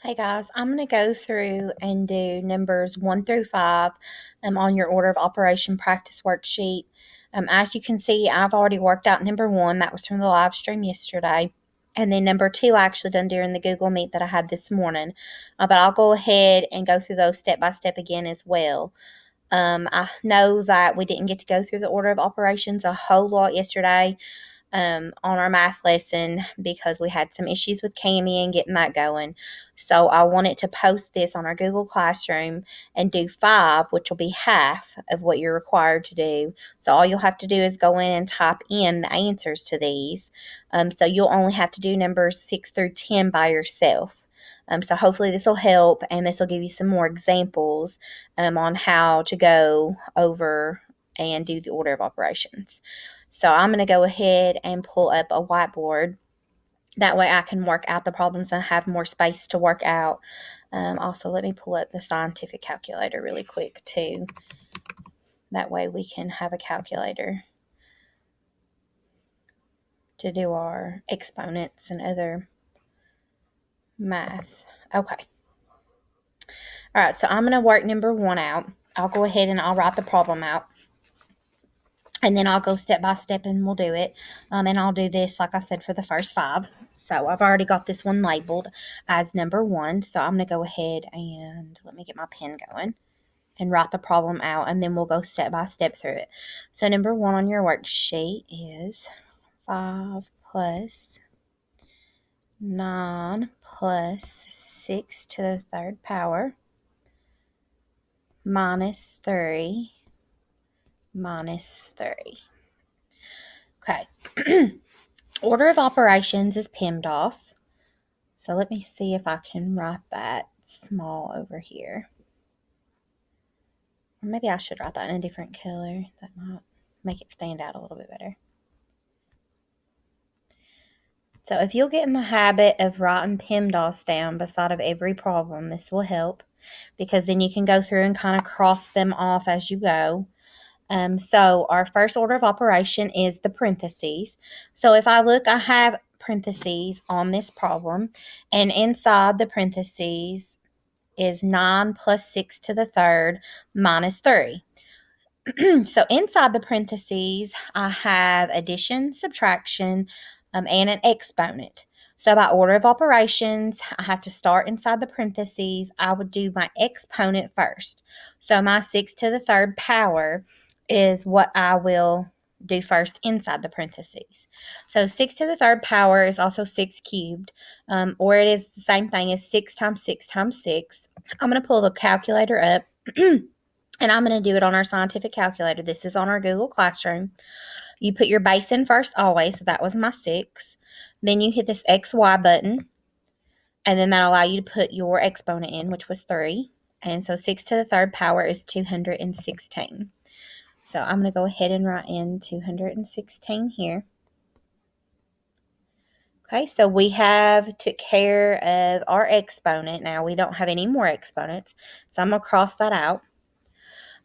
Hey guys, I'm going to go through and do numbers 1 through 5 on your order of operation practice worksheet. As you can see, I've already worked out number 1. That was from the live stream yesterday. And then number 2 I actually done during the Google Meet that I had this morning. But I'll go ahead and go through those step by step again as well. I know that we didn't get to go through the order of operations a whole lot yesterday. On our math lesson because we had some issues with Cami and getting that going. So I wanted to post this on our Google Classroom and do 5, which will be half of what you're required to do. So all you'll have to do is go in and type in the answers to these. So you'll only have to do numbers 6 through 10 by yourself. So hopefully this will help, and this will give you some more examples on how to go over and do the order of operations. So I'm going to go ahead and pull up a whiteboard. That way I can work out the problems and have more space to work out. Also, let me pull up the scientific calculator really quick too. That way we can have a calculator to do our exponents and other math. Okay. All right, so I'm going to work number 1 out. I'll go ahead and I'll write the problem out. And then I'll go step by step and we'll do it. And I'll do this, like I said, for the first 5. So I've already got this one labeled as number 1. So I'm going to go ahead and let me get my pen going and write the problem out. And then we'll go step by step through it. So number 1 on your worksheet is 5 plus 9 plus 6 to the 3rd power minus 3 minus 3. Okay. Order of operations is PEMDAS. So let me see if I can write that small over here. Or maybe I should write that in a different color. That might make it stand out a little bit better. So if you'll get in the habit of writing PEMDAS down beside of every problem, this will help, because then you can go through and kind of cross them off as you go. So our first order of operation is the parentheses. So if I look, I have parentheses on this problem, and inside the parentheses is 9 plus 6 to the 3rd minus 3. So inside the parentheses, I have addition, subtraction, and an exponent. So by order of operations, I have to start inside the parentheses. I would do my exponent first. So my 6 to the 3rd power is what I will do first inside the parentheses. So 6 to the 3rd power is also 6 cubed, or it is the same thing as 6 times 6 times 6. I'm going to pull the calculator up, and I'm going to do it on our scientific calculator. This is on our Google Classroom. You put your base in first always, so that was my 6. Then you hit this XY button, and then that'll allow you to put your exponent in, which was 3. And so 6 to the 3rd power is 216. So I'm going to go ahead and write in 216 here. Okay, so we have took care of our exponent. Now we don't have any more exponents, so I'm going to cross that out.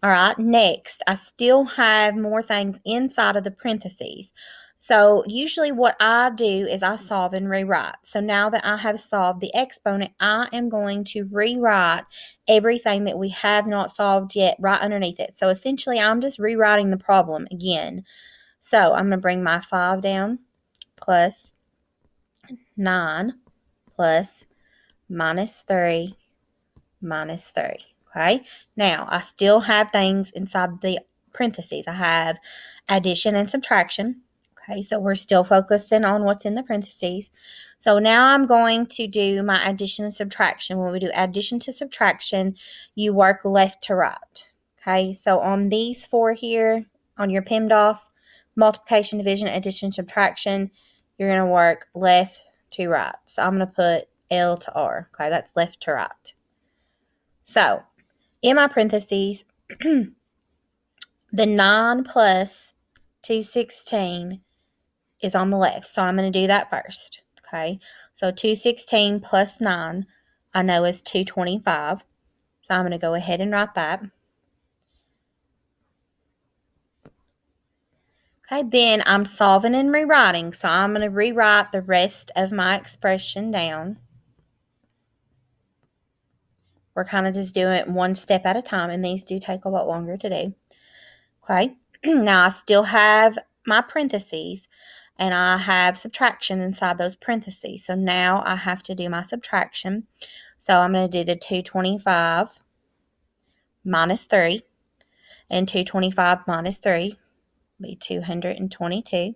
All right, next, I still have more things inside of the parentheses. So usually what I do is I solve and rewrite. So now that I have solved the exponent, I am going to rewrite everything that we have not solved yet right underneath it. So essentially, I'm just rewriting the problem again. So I'm going to bring my 5 down, plus 9, plus minus 3, minus 3. Okay, now I still have things inside the parentheses. I have addition and subtraction. Okay, so we're still focusing on what's in the parentheses. So now I'm going to do my addition and subtraction. When we do addition to subtraction, you work left to right. Okay, so on these 4 here, on your PEMDAS, multiplication, division, addition, subtraction, you're going to work left to right. So I'm going to put L to R. Okay, that's left to right. So in my parentheses, the 9 plus 216 is on the left. So I'm going to do that first. Okay. So 216 plus 9, I know is 225. So I'm going to go ahead and write that. Okay. Then I'm solving and rewriting. So I'm going to rewrite the rest of my expression down. We're kind of just doing it one step at a time, and these do take a lot longer to do. Okay, now I still have my parentheses, and I have subtraction inside those parentheses. So now I have to do my subtraction. So I'm going to do the 225 minus 3, and 225 minus 3 will be 222.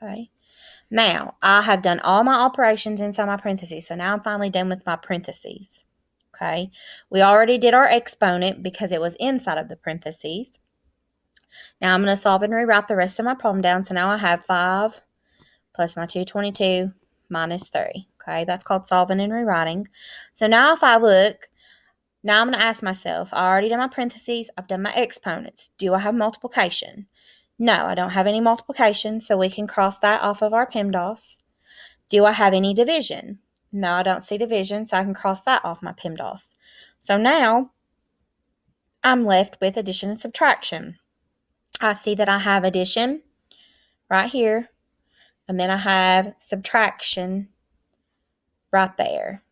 Okay. Now, I have done all my operations inside my parentheses, so now I'm finally done with my parentheses. Okay. We already did our exponent because it was inside of the parentheses. Now I'm going to solve and rewrite the rest of my problem down. So now I have 5 plus my 222 minus 3. Okay, that's called solving and rewriting. So now if I look, now I'm going to ask myself, I already done my parentheses, I've done my exponents. Do I have multiplication? No, I don't have any multiplication, so we can cross that off of our PEMDAS. Do I have any division? No, I don't see division, so I can cross that off my PEMDAS. So now I'm left with addition and subtraction. I see that I have addition right here, and then I have subtraction right there.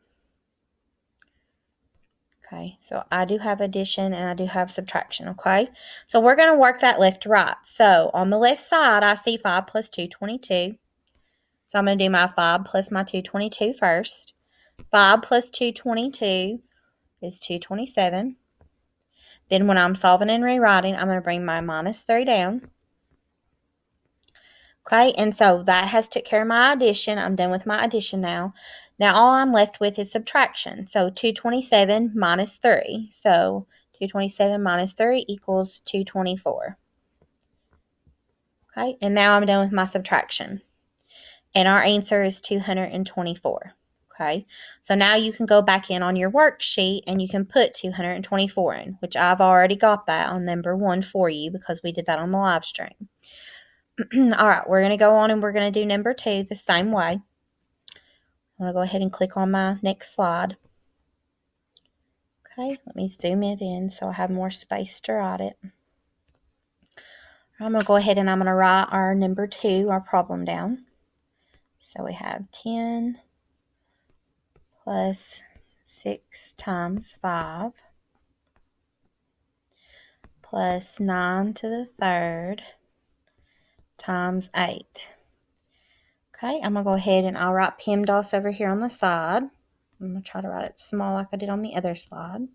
Okay, so I do have addition and I do have subtraction, okay? So we're going to work that left to right. So on the left side, I see 5 plus 222. So I'm going to do my 5 plus my 222 first. 5 plus 222 is 227. Then when I'm solving and rewriting, I'm going to bring my minus 3 down. Okay, and so that has took care of my addition. I'm done with my addition now. Now all I'm left with is subtraction. So 227 minus 3. So 227 minus 3 equals 224. Okay, and now I'm done with my subtraction. And our answer is 224. Okay, so now you can go back in on your worksheet and you can put 224 in, which I've already got that on number 1 for you because we did that on the live stream. All right, we're going to go on and we're going to do number 2 the same way. I'm going to go ahead and click on my next slide. Okay, let me zoom it in so I have more space to write it. I'm going to go ahead and I'm going to write our number 2, our problem down. So we have 10 plus 6 times 5 plus 9 to the third times 8. Okay, I'm going to go ahead and I'll write PEMDAS over here on the side. I'm going to try to write it small like I did on the other slide.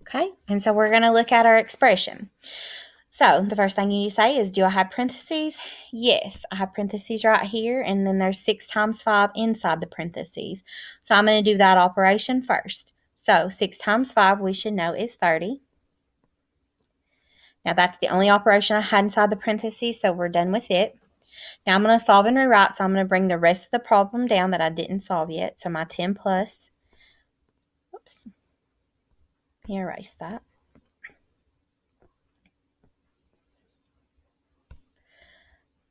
Okay, and so we're going to look at our expression. So the first thing you need to say is, do I have parentheses? Yes, I have parentheses right here, and then there's 6 times 5 inside the parentheses. So I'm going to do that operation first. So 6 times 5 we should know is 30. Now that's the only operation I had inside the parentheses, so we're done with it. Now I'm going to solve and rewrite, so I'm going to bring the rest of the problem down that I didn't solve yet. So my 10 plus, oops, let me erase that.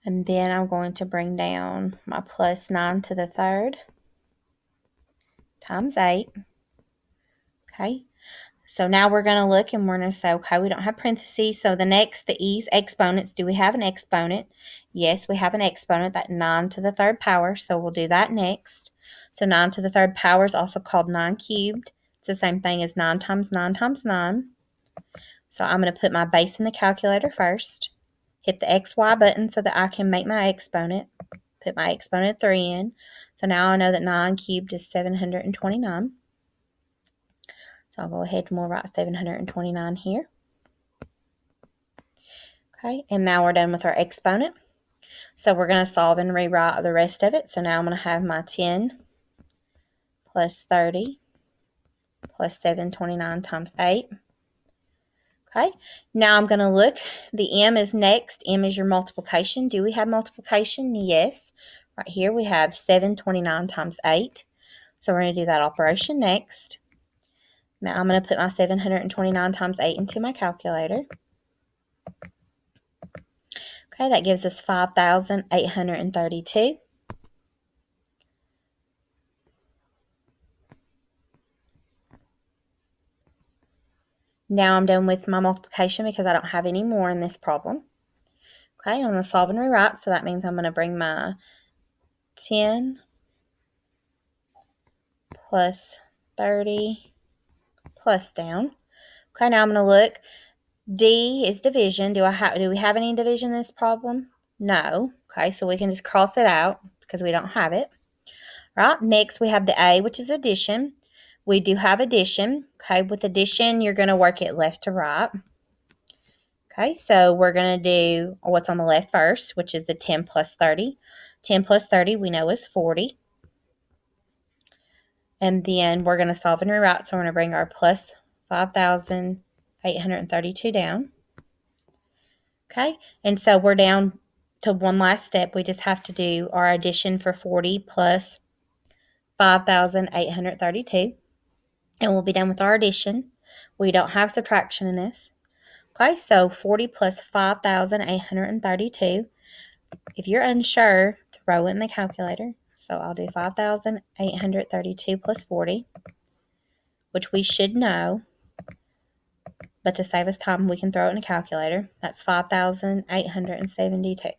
And then I'm going to bring down my plus 9 to the third times 8. Okay, so now we're going to look and we're going to say, okay, we don't have parentheses. So the next, the e's exponents. Do we have an exponent? Yes, we have an exponent, that 9 to the third power. So we'll do that next. So 9 to the third power is also called 9 cubed. It's the same thing as 9 times 9 times 9. So I'm going to put my base in the calculator first. Hit the XY button so that I can make my exponent. Put my exponent 3 in. So now I know that 9 cubed is 729. So I'll go ahead and we'll write 729 here. Okay, and now we're done with our exponent. So we're going to solve and rewrite the rest of it. So now I'm going to have my 10 plus 30 plus 729 times 8. Okay, now I'm going to look. The M is next. M is your multiplication. Do we have multiplication? Yes. Right here we have 729 times 8. So we're going to do that operation next. Now I'm going to put my 729 times 8 into my calculator. Okay, that gives us 5,832. Now I'm done with my multiplication because I don't have any more in this problem. Okay, I'm going to solve and rewrite, so that means I'm going to bring my 10 plus 30 plus down. Okay, now I'm going to look. D is division. Do we have any division in this problem? No. Okay, so we can just cross it out because we don't have it. Right, next we have the A, which is addition. We do have addition. Okay, with addition, you're going to work it left to right. Okay, so we're going to do what's on the left first, which is the 10 plus 30. 10 plus 30 we know is 40. And then we're going to solve and rewrite, so we're going to bring our plus 5,832 down. Okay, and so we're down to one last step. We just have to do our addition for 40 plus 5,832. And we'll be done with our addition. We don't have subtraction in this. Okay, so 40 plus 5,832. If you're unsure, throw it in the calculator. So I'll do 5,832 plus 40, which we should know. But to save us time, we can throw it in a calculator. That's 5,872.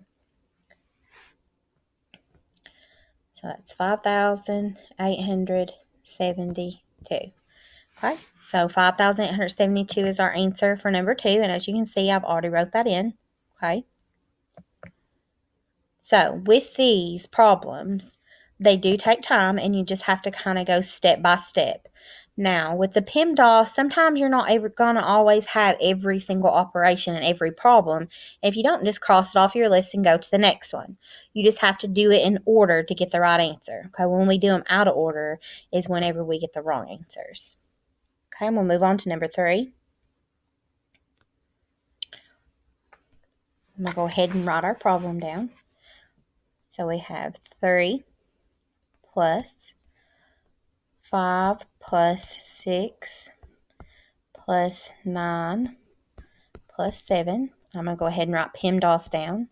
So that's 5,872. Okay, so 5,872 is our answer for number 2. And as you can see, I've already wrote that in. Okay. So with these problems, they do take time and you just have to kind of go step by step. Now, with the PEMDAS, sometimes you're not going to always have every single operation and every problem. If you don't, just cross it off your list and go to the next one. You just have to do it in order to get the right answer. Okay, when we do them out of order is whenever we get the wrong answers. Okay, and we'll move on to number 3. I'm going to go ahead and write our problem down. So we have 3 plus 5 plus 6 plus 9 plus 7. I'm going to go ahead and write PEMDAS down.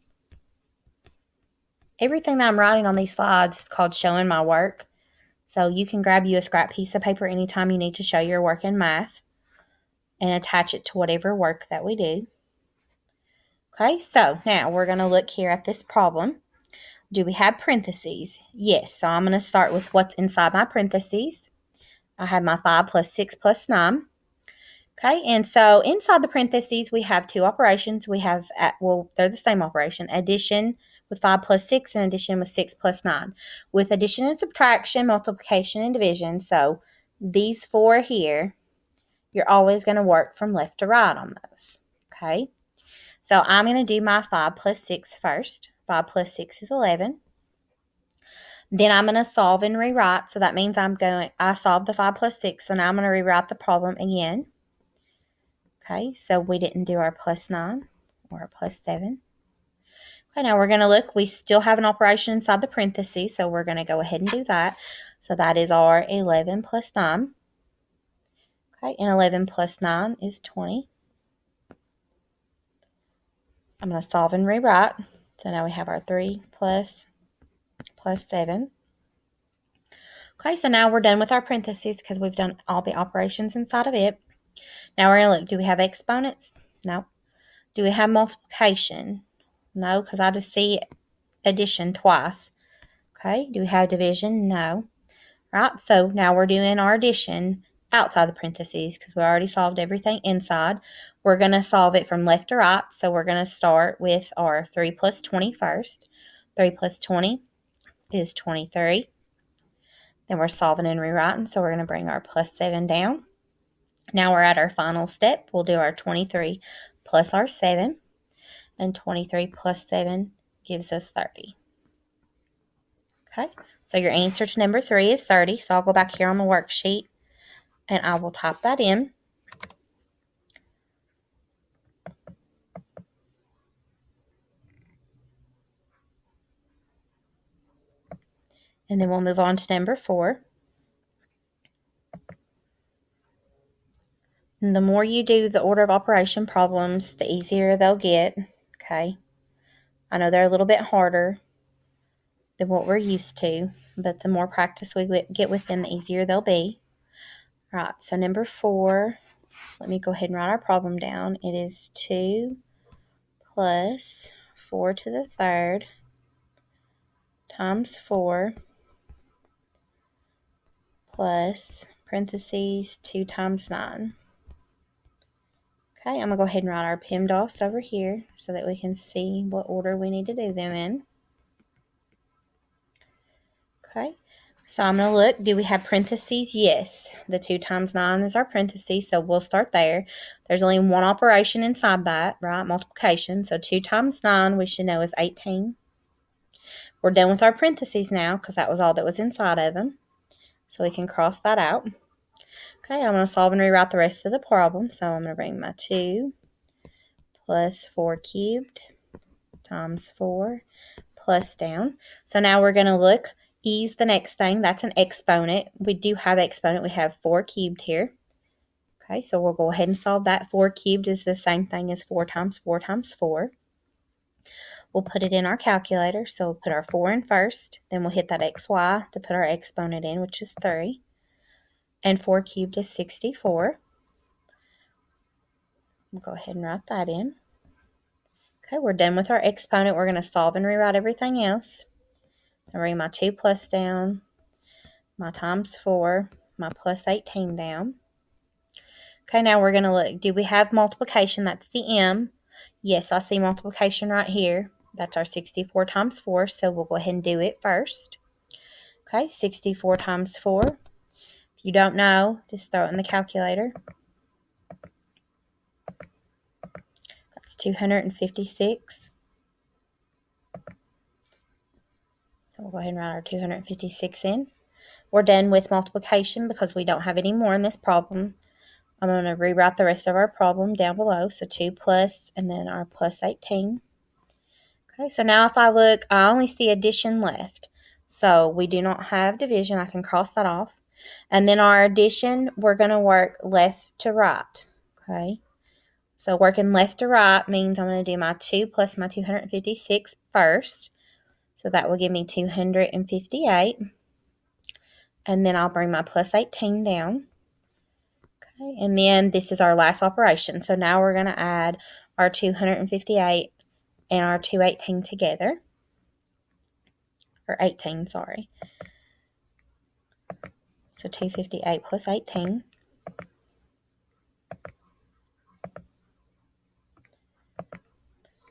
Everything that I'm writing on these slides is called showing my work. So you can grab you a scrap piece of paper anytime you need to show your work in math and attach it to whatever work that we do. Okay, so now we're going to look here at this problem. Do we have parentheses? Yes, so I'm going to start with what's inside my parentheses. I have my 5 plus 6 plus 9. Okay, and so inside the parentheses, we have 2 operations. We have, they're the same operation, addition with 5 plus 6 and addition with 6 plus 9. With addition and subtraction, multiplication and division, so these 4 here, you're always going to work from left to right on those. Okay, so I'm going to do my 5 plus 6 first. 5 plus 6 is 11. Then I'm going to solve and rewrite. So that means I solved the 5 plus 6. So now I'm going to rewrite the problem again. Okay, so we didn't do our plus 9 or our plus 7. Okay, now we're going to look. We still have an operation inside the parentheses. So we're going to go ahead and do that. So that is our 11 plus 9. Okay, and 11 plus 9 is 20. I'm going to solve and rewrite. So now we have our 3 plus 7. Okay, so now we're done with our parentheses because we've done all the operations inside of it. Now we're going to look. Do we have exponents? No. Do we have multiplication? No, because I just see addition twice. Okay, do we have division? No. Right, so now we're doing our addition outside the parentheses because we already solved everything inside. We're going to solve it from left to right. So we're going to start with our 3 plus 20 first. 3 plus 20 is 23. Then we're solving and rewriting, so we're going to bring our plus 7 down. Now we're at our final step. We'll do our 23 plus our 7, and 23 plus 7 gives us 30. Okay, so your answer to number 3 is 30. So I'll go back here on the worksheet, and I will type that in. And then we'll move on to number 4. And the more you do the order of operation problems, the easier they'll get. Okay, I know they're a little bit harder than what we're used to, but the more practice we get with them, the easier they'll be. Right, so number 4, let me go ahead and write our problem down. It is 2 plus 4 to the third times 4 plus parentheses 2 times 9. Okay, I'm going to go ahead and write our PEMDAS over here so that we can see what order we need to do them in. Okay, so I'm going to look. Do we have parentheses? Yes. The 2 times 9 is our parentheses, so we'll start there. There's only one operation inside that, right? Multiplication. So 2 times 9 we should know is 18. We're done with our parentheses now because that was all that was inside of them. So we can cross that out. Okay, I'm going to solve and rewrite the rest of the problem. So I'm going to bring my 2 plus 4 cubed times 4 plus down. So now we're going to look. E's the next thing. That's an exponent. We do have exponent. We have 4 cubed here. Okay, so we'll go ahead and solve that. 4 cubed is the same thing as 4 times 4 times 4. We'll put it in our calculator. So we'll put our 4 in first. Then we'll hit that XY to put our exponent in, which is 3. And 4 cubed is 64. We'll go ahead and write that in. Okay, we're done with our exponent. We're going to solve and rewrite everything else. I bring my 2 plus down, my times 4, my plus 18 down. Okay, now we're going to look. Do we have multiplication? That's the M. Yes, I see multiplication right here. That's our 64 times 4, so we'll go ahead and do it first. Okay, 64 times 4. If you don't know, just throw it in the calculator. That's 256. So we'll go ahead and write our 256 in. We're done with multiplication because we don't have any more in this problem. I'm going to rewrite the rest of our problem down below. So 2 plus and then our plus 18. Okay, so now if I look, I only see addition left. So we do not have division. I can cross that off. And then our addition, we're going to work left to right. Okay, so working left to right means I'm going to do my 2 plus my 256 first. So that will give me 258. And then I'll bring my plus 18 down. Okay, and then this is our last operation. So now we're going to add our 258 and our 218 together. Or 18, sorry. So 258 plus 18.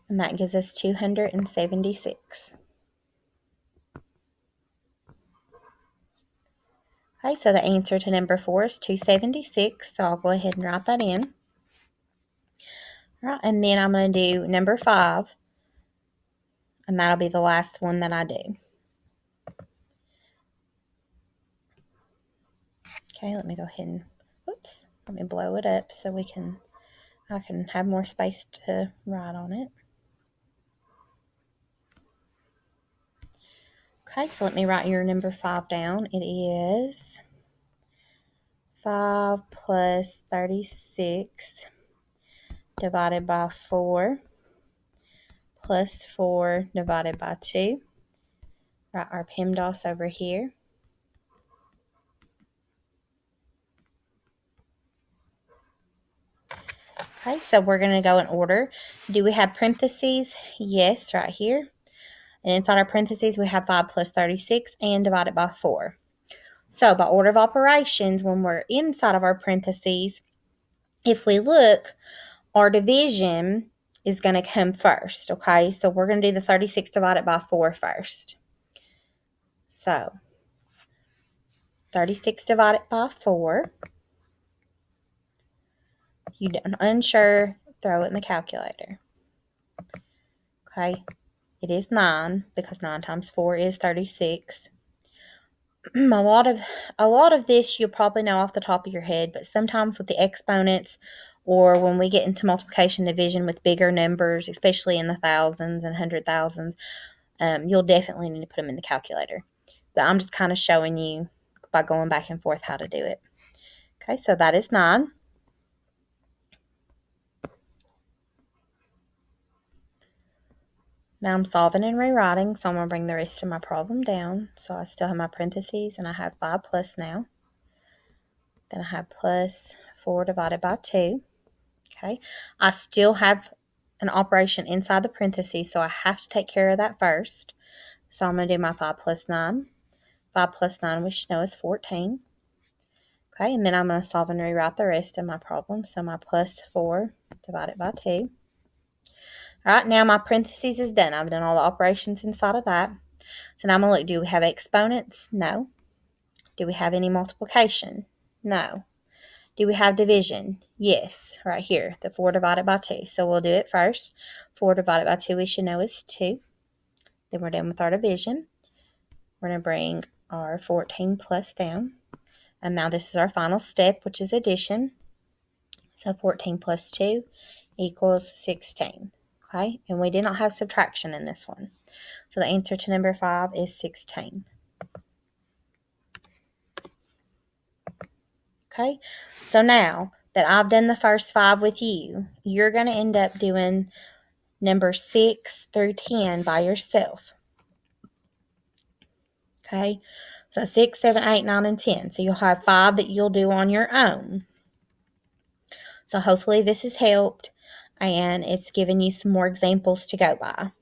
And that gives us 276. Okay, so the answer to number 4 is 276. So I'll go ahead and write that in. All right, and then I'm going to do number 5. And that'll be the last one that I do. Okay, let me go ahead and, let me blow it up so I can have more space to write on it. Okay, so let me write your number 5 down. It is 5 plus 36 divided by 4 plus 4 divided by 2. Write our PEMDAS over here. Okay, so we're going to go in order. Do we have parentheses? Yes, right here. And inside our parentheses, we have 5 plus 36 and divided by 4. So by order of operations, when we're inside of our parentheses, if we look, our division is going to come first, okay? So we're going to do the 36 divided by 4 first. So 36 divided by 4. You don't unsure, throw it in the calculator. Okay, it is 9 because 9 times 4 is 36. a lot of this you'll probably know off the top of your head, but sometimes with the exponents or when we get into multiplication division with bigger numbers, especially in the thousands and 100,000s, you'll definitely need to put them in the calculator. But I'm just kind of showing you by going back and forth how to do it. Okay, so that is 9. Now I'm solving and rewriting, so I'm going to bring the rest of my problem down. So I still have my parentheses, and I have 5 plus now. Then I have plus 4 divided by 2. Okay, I still have an operation inside the parentheses, so I have to take care of that first. So I'm going to do my 5 plus 9. 5 plus 9, we should know is 14. Okay, and then I'm going to solve and rewrite the rest of my problem. So my plus 4 divided by 2. All right, now my parentheses is done. I've done all the operations inside of that. So now I'm going to look, do we have exponents? No. Do we have any multiplication? No. Do we have division? Yes, right here, the 4 divided by 2. So we'll do it first. 4 divided by 2 we should know is 2. Then we're done with our division. We're going to bring our 14 plus down. And now this is our final step, which is addition. So 14 plus 2 equals 16. Okay, and we did not have subtraction in this one. So the answer to number 5 is 16. Okay, so now that I've done the first 5 with you, you're going to end up doing number 6 through 10 by yourself. Okay, so 6, 7, 8, 9, and 10. So you'll have 5 that you'll do on your own. So hopefully this has helped and it's given you some more examples to go by.